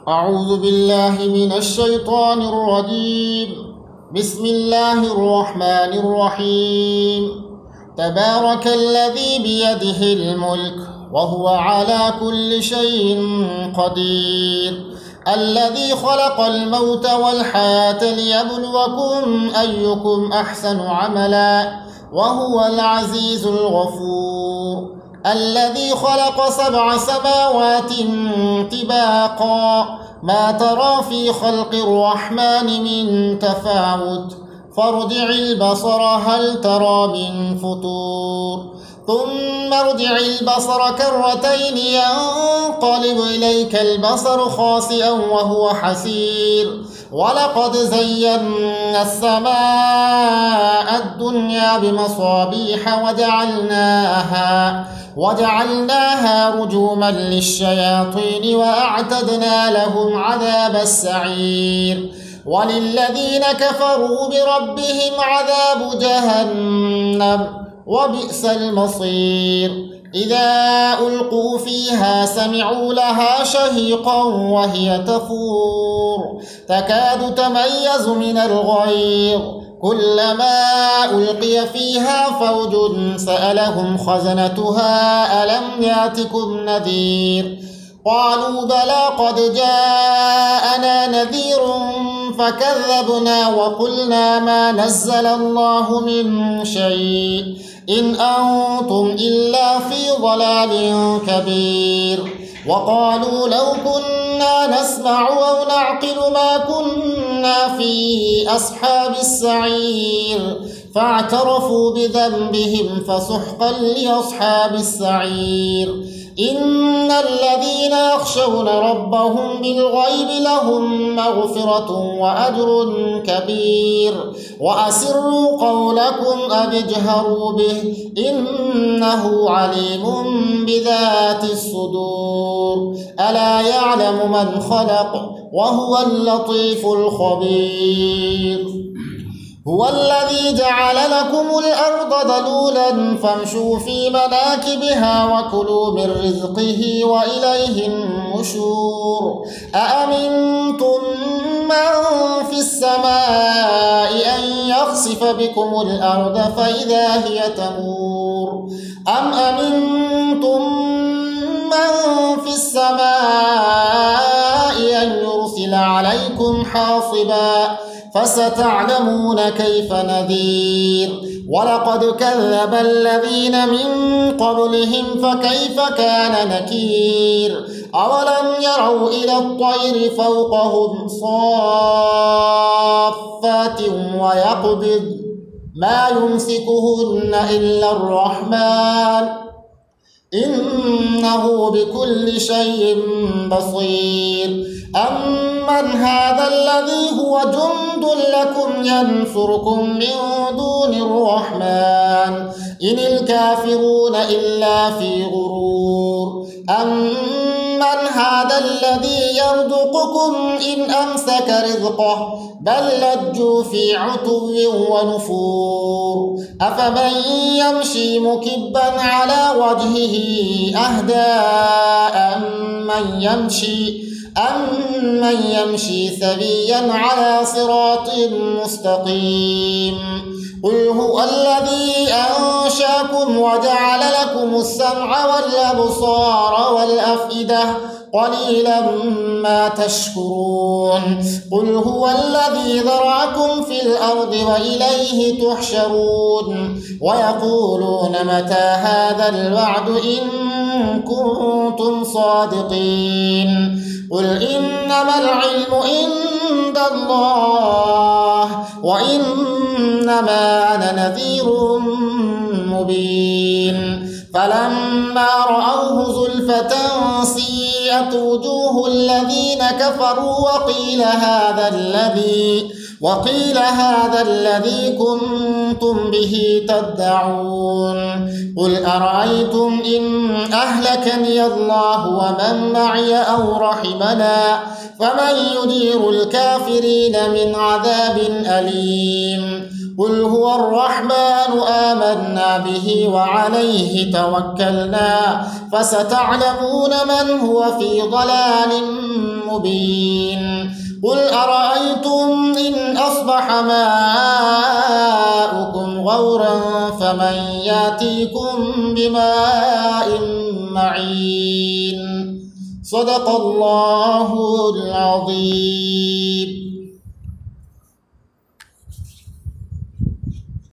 أعوذ بالله من الشيطان الرجيم. بسم الله الرحمن الرحيم. تبارك الذي بيده الملك وهو على كل شيء قدير. الذي خلق الموت والحياة ليبلوكم أيكم أحسن عملا وهو العزيز الغفور. الذي خلق 7 سماوات طباقا ما ترى في خلق الرحمن من تفاوت فارجع البصر هل ترى من فطور ثم ارجع البصر كرتين ينقلب إليك البصر خاسئا وهو حسير. ولقد زينا السماء الدنيا بمصابيح وجعلناها رجوما للشياطين وأعتدنا لهم عذاب السعير. وللذين كفروا بربهم عذاب جهنم وبئس المصير. إذا ألقوا فيها سمعوا لها شهيقا وهي تفور تكاد تميز من الغيظ كلما ألقي فيها فوج سألهم خزنتها ألم يأتكم نذير قالوا بلى قد جاءنا نذير فكذبنا وقلنا ما نزل الله من شيء إن أنتم إلا في ضلال كبير. وقالوا لو كنا نسمع أو نعقل ما كنا في أصحاب السعير فاعترفوا بذنبهم فسحقا لأصحاب السعير. إن الذين يخشون ربهم بالغيب لهم مغفرة وأجر كبير. وأسروا قولكم أو اجهروا به إنه عليم بذات الصدور. ألا يعلم من خلق وهو اللطيف الخبير. هو الذي جعل لكم الأرض ذلولا فامشوا في مناكبها وكلوا من رزقه وإليه النشور. أأمنتم من في السماء أن يخسف بكم الأرض فإذا هي تمور أم أمنتم من في السماء أن يرسل عليكم حاصبا فستعلمون كيف نذير. ولقد كذب الذين من قبلهم فكيف كان نكير. أولم يروا إلى الطير فوقهم صافات ويقبض ما يمسكهن إلا الرحمن إنه بكل شيء بصير. أمن هذا الذي هو جند لكم ينصركم من دون الرحمن إن الكافرون إلا في غرور. أمن هذا الذي يرزقكم إن أمسك رزقه بل لجوا في عتو ونفور. أفمن يمشي مكبا على وجهه أهدى أمن يمشي سويا على صراط مستقيم. قل هو الذي أنشاكم وجعل لكم السمع والأبصار والأفئدة قليلا ما تشكرون. قل هو الذي ذرأكم في الأرض وإليه تحشرون. ويقولون متى هذا الوعد إن كنتم صادقين. قل إنما العلم عند الله وإنما أنا نذير مبين. فلما رأوه زلفة سيئت وجوه الذين كفروا وقيل هذا الذي كنتم به تدعون. قل أرأيتم إن أهلكني الله ومن معي أو رحمنا فمن يجير الكافرين من عذاب أليم. قل هو الرحمن آمنا به وعليه توكلنا فستعلمون من هو في ضلال مبين قل أرأيتم إن أصبح ماؤكم غورا فمن يأتيكم بماء معين صدق الله العظيم.